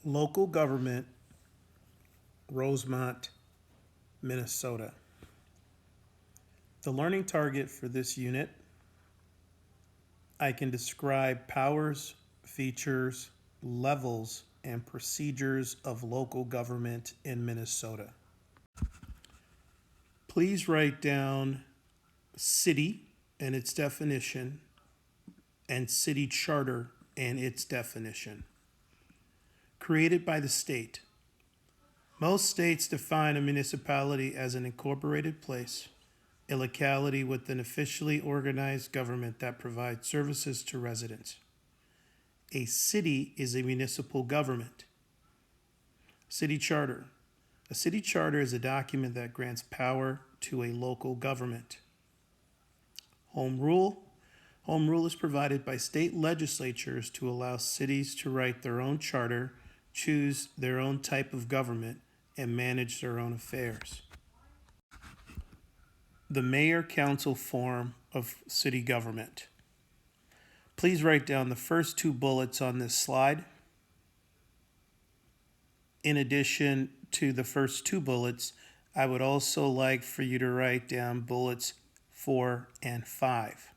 Local government, Rosemount, Minnesota. The learning target for this unit, I can describe powers, features, levels, and procedures of local government in Minnesota. Please write down city and its definition and city charter and its definition. Created by the state. Most states define a municipality as an incorporated place, a locality with an officially organized government that provides services to residents. A city is a municipal government. City charter. A city charter is a document that grants power to a local government. Home rule. Home rule is provided by state legislatures to allow cities to write their own charter, choose their own type of government, and manage their own affairs. The mayor-council form of city government. Please write down the first two bullets on this slide. In addition to the first two bullets, I would also like for you to write down bullets 4 and 5.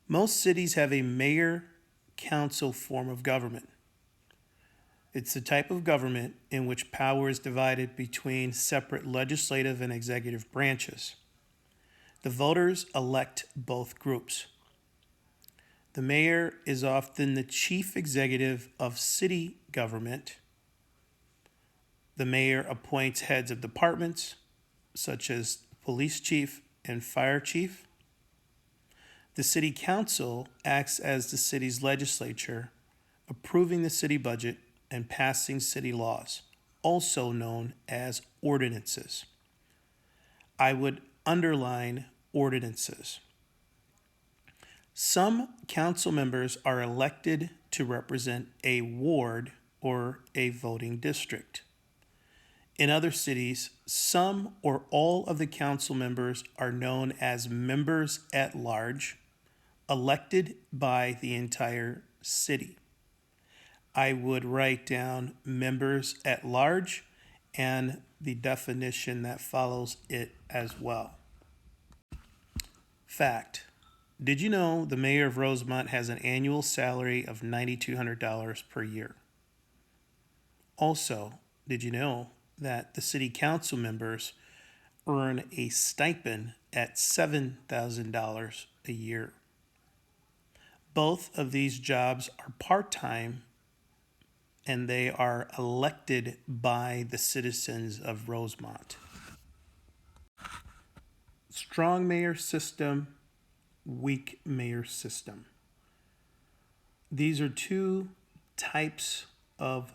Most cities have a mayor-council form of government. It's the type of government in which power is divided between separate legislative and executive branches. The voters elect both groups. The mayor is often the chief executive of city government. The mayor appoints heads of departments, such as police chief and fire chief. The city council acts as the city's legislature, approving the city budget and passing city laws, also known as ordinances. I would underline ordinances. Some council members are elected to represent a ward or a voting district. In other cities, some or all of the council members are known as members at large, elected by the entire city. I would write down members at large and the definition that follows it as well. Fact. Did you know the mayor of Rosemount has an annual salary of $9,200 per year? Also, did you know that the city council members earn a stipend at $7,000 a year? Both of these jobs are part-time and they are elected by the citizens of Rosemount. Strong mayor system, weak mayor system. These are two types of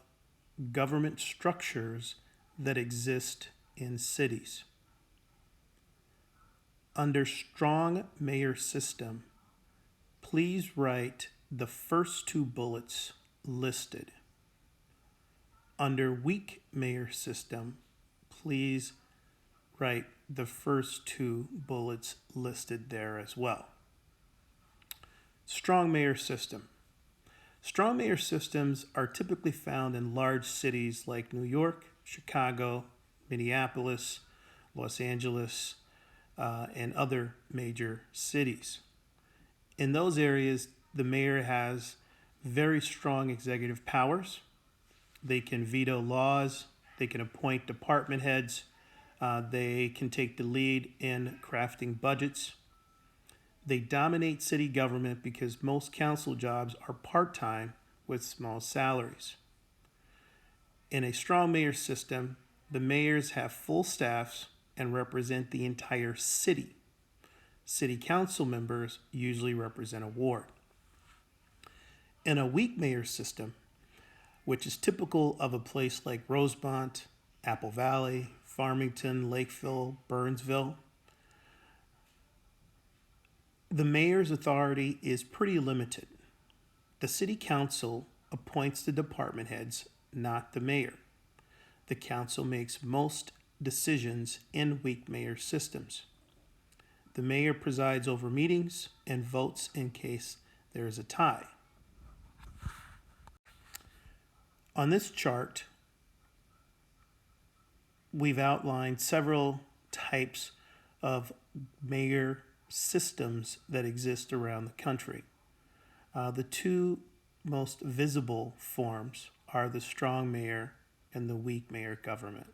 government structures that exist in cities. Under strong mayor system, please write the first two bullets listed. Under weak mayor system, please write the first two bullets listed there as well. Strong mayor system. Strong mayor systems are typically found in large cities like New York, Chicago, Minneapolis, Los Angeles, and other major cities. In those areas, the mayor has very strong executive powers. They can veto laws, they can appoint department heads, they can take the lead in crafting budgets. They dominate city government because most council jobs are part-time with small salaries. In a strong mayor system, the mayors have full staffs and represent the entire city. City council members usually represent a ward. In a weak mayor system, which is typical of a place like Rosemount, Apple Valley, Farmington, Lakeville, Burnsville, the mayor's authority is pretty limited. The city council appoints the department heads, not the mayor. The council makes most decisions in weak mayor systems. The mayor presides over meetings and votes in case there is a tie. On this chart, we've outlined several types of mayor systems that exist around the country. The two most visible forms are the strong mayor and the weak mayor government.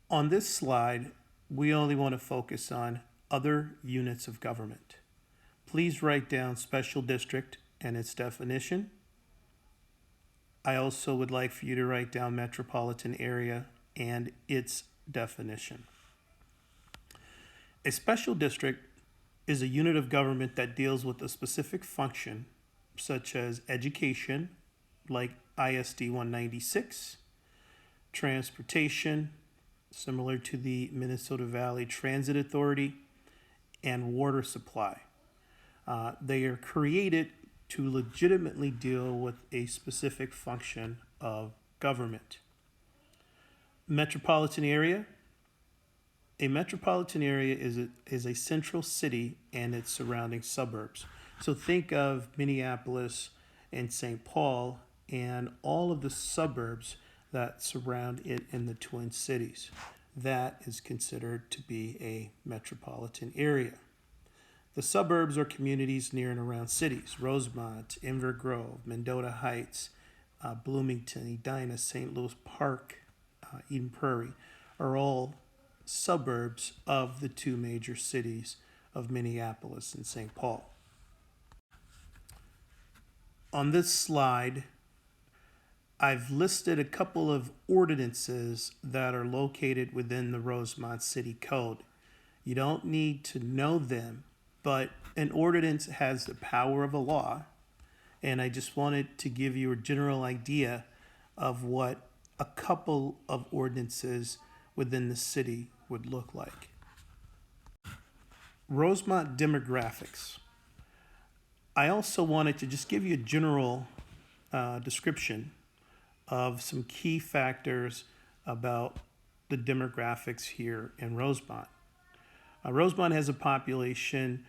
On this slide, we only want to focus on other units of government. Please write down special district and its definition. I also would like for you to write down metropolitan area and its definition. A special district is a unit of government that deals with a specific function, such as education, like ISD 196, transportation, similar to the Minnesota Valley Transit Authority, and water supply. They are created to legitimately deal with a specific function of government. Metropolitan area. A metropolitan area is a central city and its surrounding suburbs. So think of Minneapolis and St. Paul and all of the suburbs that surround it in the Twin Cities. That is considered to be a metropolitan area. The suburbs are communities near and around cities. Rosemount, Inver Grove, Mendota Heights, Bloomington, Edina, St. Louis Park, Eden Prairie are all suburbs of the two major cities of Minneapolis and St. Paul. On this slide, I've listed a couple of ordinances that are located within the Rosemount City Code. You don't need to know them, but an ordinance has the power of a law, and I just wanted to give you a general idea of what a couple of ordinances within the city would look like. Rosemount demographics. I also wanted to just give you a general description of some key factors about the demographics here in Rosemount. Rosemount has a population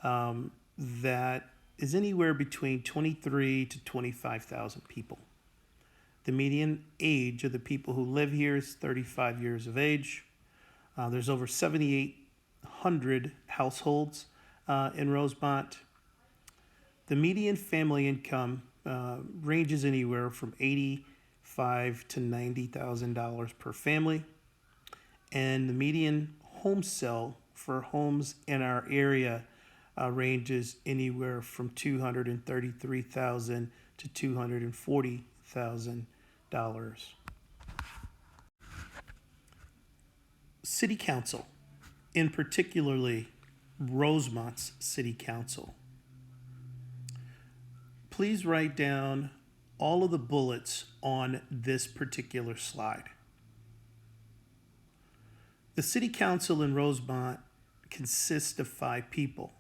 that is anywhere between 23 to 25,000 people. The median age of the people who live here is 35 years of age. There's over 7,800 households in Rosemount. The median family income ranges anywhere from $85,000 to $90,000 per family, and the median home sale for homes in our area ranges anywhere from $233,000 to $240,000. City Council, in particularly Rosemount's City Council. Please write down all of the bullets on this particular slide. The City Council in Rosemount consists of 5 people.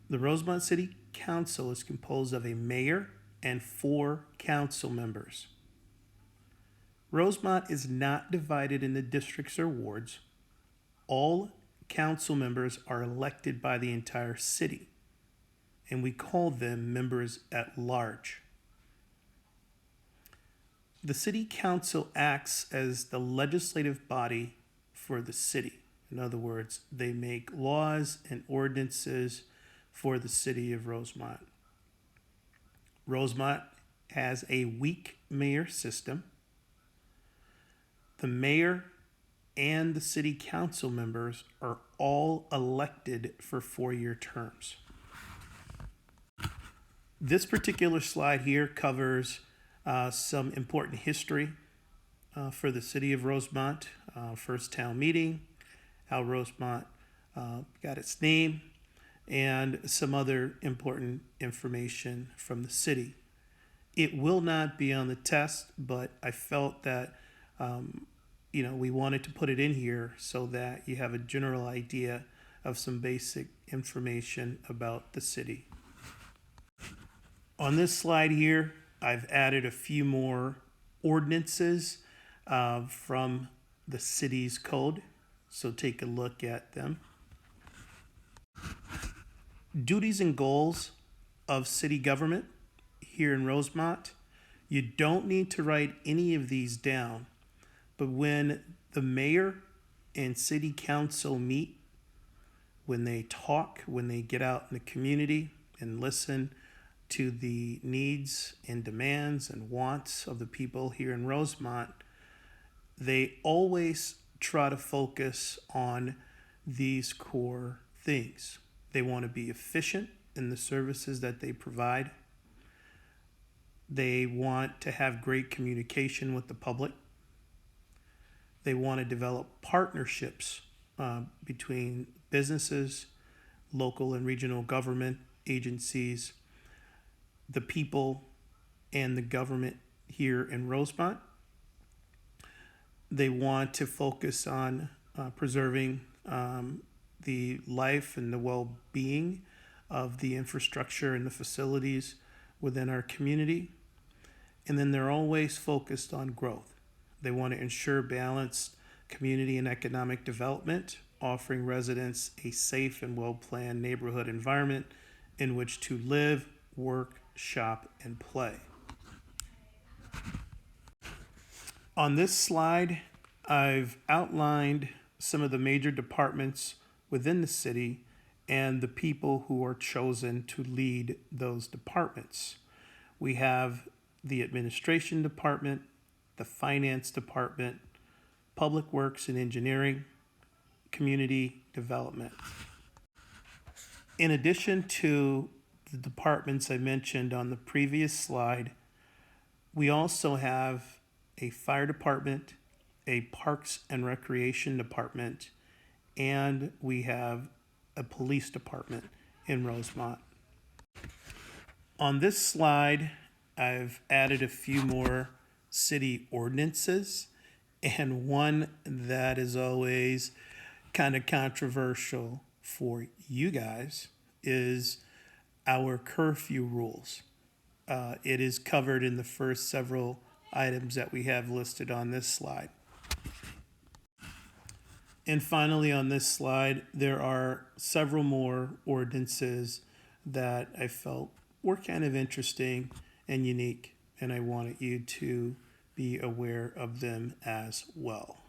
The Rosemount City Council is composed of a mayor and 4 council members. Rosemount is not divided into districts or wards. All council members are elected by the entire city, and we call them members at large. The City Council acts as the legislative body for the city. In other words, they make laws and ordinances for the city of Rosemount. Rosemount has a weak mayor system. The mayor and the city council members are all elected for 4-year terms. This particular slide here covers some important history for the city of Rosemount, first town meeting, how Rosemount got its name, and some other important information from the city. It will not be on the test, but I felt that we wanted to put it in here so that you have a general idea of some basic information about the city. On this slide here, I've added a few more ordinances from the city's code, so take a look at them. Duties and goals of city government. here in Rosemount, you don't need to write any of these down, but when the mayor and city council meet, when they talk, when they get out in the community and listen to the needs and demands and wants of the people here in Rosemount, they always try to focus on these core things. They want to be efficient in the services that they provide. They want to have great communication with the public. They want to develop partnerships between businesses, local and regional government agencies, the people, and the government here in Rosemount. They want to focus on preserving the life and the well-being of the infrastructure and the facilities within our community. And then they're always focused on growth. They want to ensure balanced community and economic development, offering residents a safe and well-planned neighborhood environment in which to live, work, shop, and play. On this slide, I've outlined some of the major departments within the city and the people who are chosen to lead those departments. We have the administration department, the finance department, public works and engineering, community development. In addition to the departments I mentioned on the previous slide, we also have a fire department, a parks and recreation department, and we have a police department in Rosemount. On this slide, I've added a few more city ordinances, and one that is always kind of controversial for you guys is our curfew rules. It is covered in the first several items that we have listed on this slide. And finally, on this slide, there are several more ordinances that I felt were kind of interesting and unique, and I wanted you to be aware of them as well.